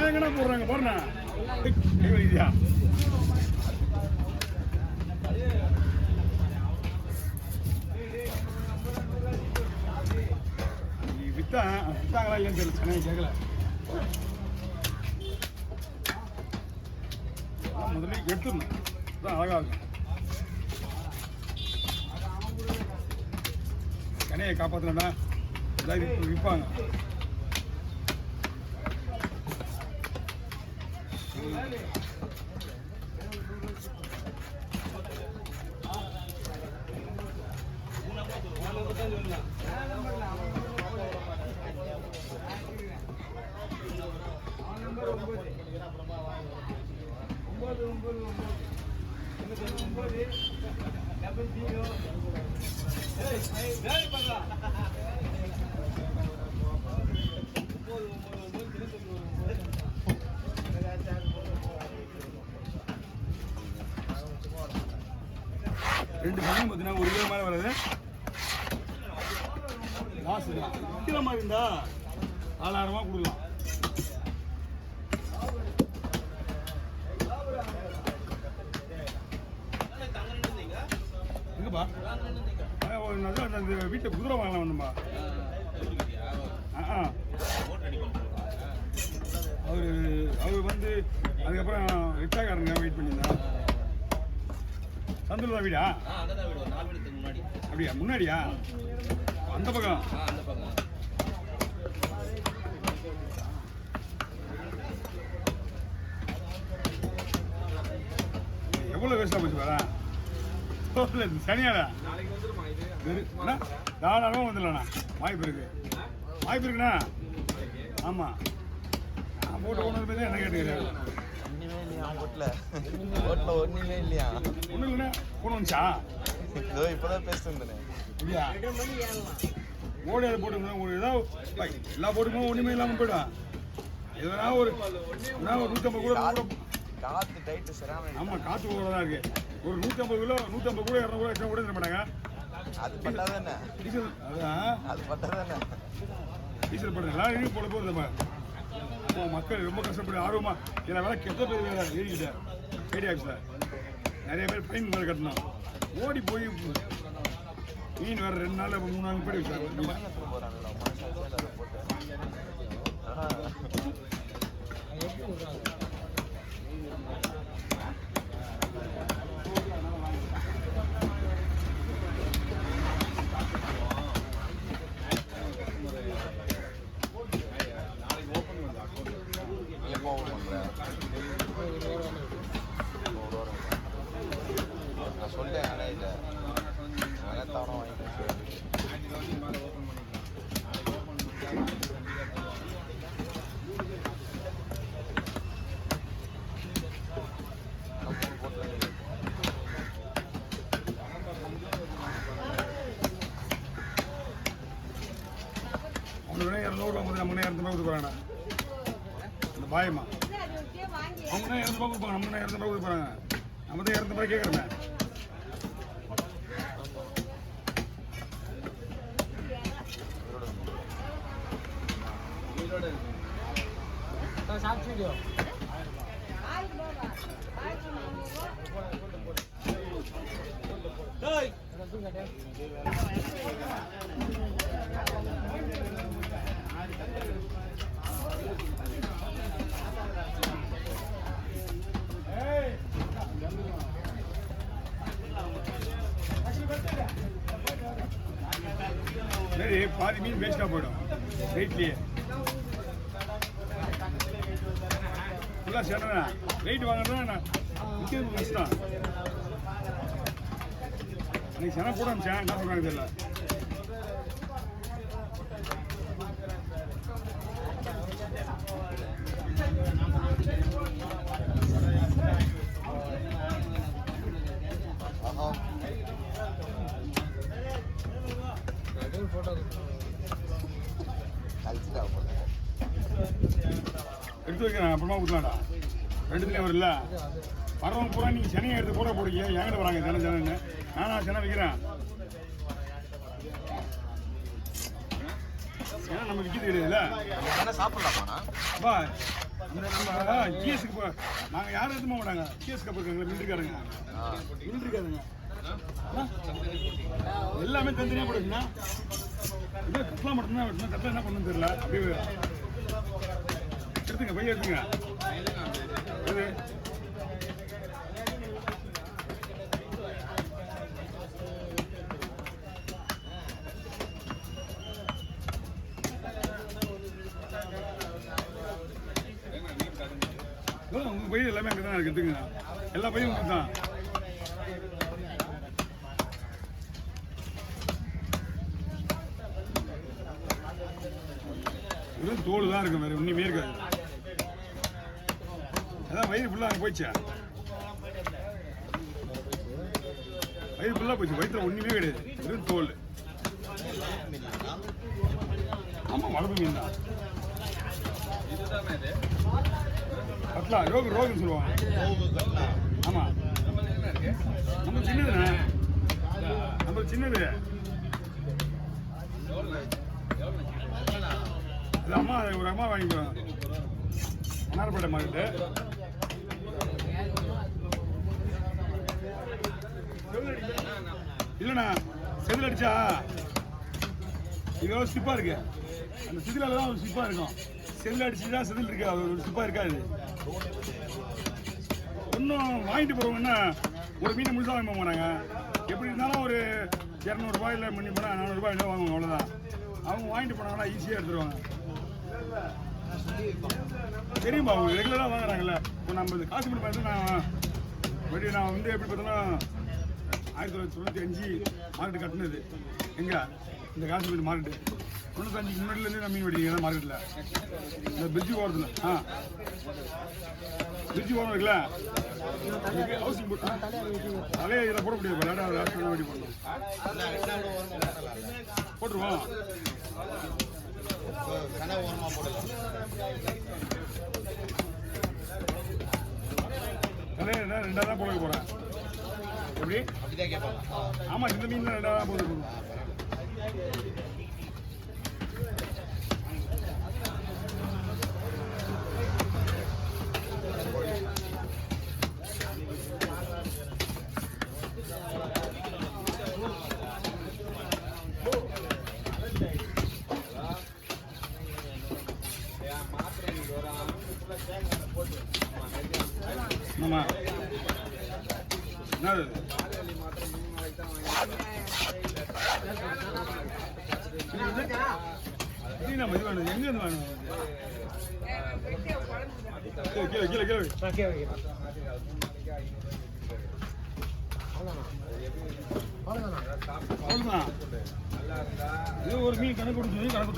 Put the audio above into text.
எங்கன்னா போடுறாங்க பாருண்ணா ஐயா வித்தாங்களா இல்லைன்னு தெரியல சென்னை கேட்கல முதல்ல எடுத்துடணும் தான் அழகா இருக்கும் கனையை காப்பாற்றலன்னா எல்லாரும் விற்பாங்க ரெண்டு பணம் பார்த்தீங்கன்னா ஒரு கிலோ மேலே வருது காசு கிலோ மாதிரி இருந்தா 4000 ரூபா கொடுக்கலாம் எங்கப்பா அந்த வீட்டை குதிரை வாங்கலாம் வந்தும்பா அவர் வந்து அதுக்கப்புறம் ரிக்ஷாக்காரங்க வெயிட் பண்ணியிருந்தேன் சந்தூர் தான் வீடா அப்படியா முன்னாடியா அந்த பக்கம் எவ்வளோ வேஸ்டாக போச்சு வரேன் சனியாடா தாராளமாக வந்துடலாண்ணா வாய்ப்பு இருக்குண்ணா ஆமாம் நான் போட்டு கொண்டு என்ன கேட்டுக்கிறேன் ஒண்ணுமே இல்லையா ஒன்றும் இல்லைண்ணா போன வந்துச்சா இப்போதான் பேசுறேன் இல்லையா ஓடி அதை போட்டுக்கணும் ஒரு ஏதாவது எல்லா போட்டுக்கும் ஒன்றுமே இல்லாமல் போயிடும் எதனா ஒரு 150 கூட காத்து டைட்டு சரியான ஆமாம் காற்று கூட தான் இருக்கு ஒரு 150 கூட 200 கூட எக்ஸ்ட்ரா கூட தர மாட்டாங்க அது பட்டாதானே டீசல் அதான் அது பட்டாதானே டீசல் போடுறது எல்லாரும் இருக்கு போட போகுது மக்கள் ரொம்ப கஷ்டப்பட்டு ஆர்வமாக இதில் வேலை கெட்ட பேர் வேலை ஏறிக்கிட்டேன் ஏடி ஆஃபீஸில் நிறைய பேர் ஃபைன் வேலை கட்டணும் ஓடி போய் மீன் வேறு 2 நாள் 3 நாள் போய் நான் சொல்லிட்டேன் இல்லை தவணை வாங்கிட்டு அவனுக்கு 250 நம்ம 200 கொடுக்குறாங்கண்ணா அந்த பாயமா அவங்க 200 கொடுப்பாங்க நம்ம 200 கொடுக்குறாங்க நம்ம தான் 200 கேட்குறேன் साफ वीडियो சரி பாதி மீன் வேஸ்ட்டாக போயிடும் வெயிட்லேயே ஃபுல்லாக சேட்டண்ணா வெயிட் வாங்கினா விற்கிறது கஷ்டம் அன்றைக்கி சென போட அமிச்சேன் என்ன சொல்கிறாங்க தெரியல எடுத்து வைக்கிறேன் அப்புறமா ஊற்றலாம்டா 2 வரல வரவங்க பூரா நீங்கள் சென்னையை எடுத்து போட போடுங்க என்கிட்ட வராங்க தினம் நானா சென்னை வைக்கிறேன் சென்னை நம்ம விற்கிறது கிடையாதுல்ல சாப்பிடலாமா பா இந்த நம்ம ஜிஎஸ்க்கு போ நாங்கள் யாரும் எதுவும் மாட்டாங்க ஜிஎஸ் கப் இருக்காங்க மிலிட்ரிக்காரங்க எல்லாமே தனித்தனியாக போடுங்கண்ணா இதே கட்லாம் மட்டும்தான் வெட்டணும் கட்லாம் என்ன பண்ணணும்னு தெரியல அப்படியே எடுத்துங்க பையன் எடுத்துங்க இது உங்கள் பையன் எல்லாமே அங்கே தான் இருக்குது எடுத்துங்க எல்லா பையன் உங்களுக்கு தான் வெறும் தோல் தான் இருக்கும் வேறு ஒன்றுமே இருக்காது அதான் வயிறு ஃபுல்லாக அங்கே போயிடுச்சா வயிறு ஃபுல்லாக போயிடுச்சு வயிற்றுல ஒன்றுமே கிடையாது வெறும் தோல் ஆமாம் வளர்ப்பு மீன் தான் கட்லா ரோகுன்னு சொல்லுவாங்க ஆமாம் நம்ம சின்னதுண்ணே நம்ம சின்னது இது அம்மா ஒரு அம்மா வாங்கிக்குவாங்க அன்னார்பேட்டை மார்க்கெட்டு இல்லைண்ணா செதில் அடிச்சா இது ஸ்டிப்பாக இருக்கு அந்த சிதிலால தான் ஒரு ஸ்டிப்பாக இருக்கும் செதில் அடிச்சுட்டா செதில் இருக்கு அது ஒரு ஸ்டிப்பாக இருக்காது இன்னும் வாங்கிட்டு போகிறவங்கன்னா ஒரு மீனை முழுசாக வாங்க போகிறாங்க எப்படி இருந்தாலும் ஒரு 200 ரூபாயில் பண்ணி போனால் 400 ரூபாய் இல்லை வாங்குவாங்க அவ்வளோதான் அவங்க வாங்கிட்டு போனாங்கன்னா ஈஸியாக எடுத்துருவாங்க தெரியுமா அவங்க ரெகுலராக வாங்குறாங்கல்ல இப்போ நம்ம இந்த காசு பார்த்து நான் வந்து எப்படி பார்த்தோன்னா 1995 மார்க்கெட்டு கட்டினது எங்கே இந்த காசு மார்க்கெட்டு 95 முன்னாடிலேருந்து நான் மீன் வெடிக்கிறேன் மார்க்கெட்டில் இந்த பிரிட்ஜு ஓரத்தில் பிரிட்ஜு ஓரம் இருக்குல்ல ஹவுசிங் போட்டு தலையை இதில் போட முடியாது விளையாட லாஸ்ட் வெடி போடணும் போட்டுருவோம் தலையை ரெண்டாக தான் போட போகிறேன் எப்படி ஆமாம் இந்த மீன் ரெண்டாக தான் போட்டு போகணும் ஆமா என்னது நம்ம இது வேணும் எங்க இருந்து வேணும் கீழே அவ்வளோதான் இது ஒரு மீன் கணக்கு கொடுத்து கணக்கு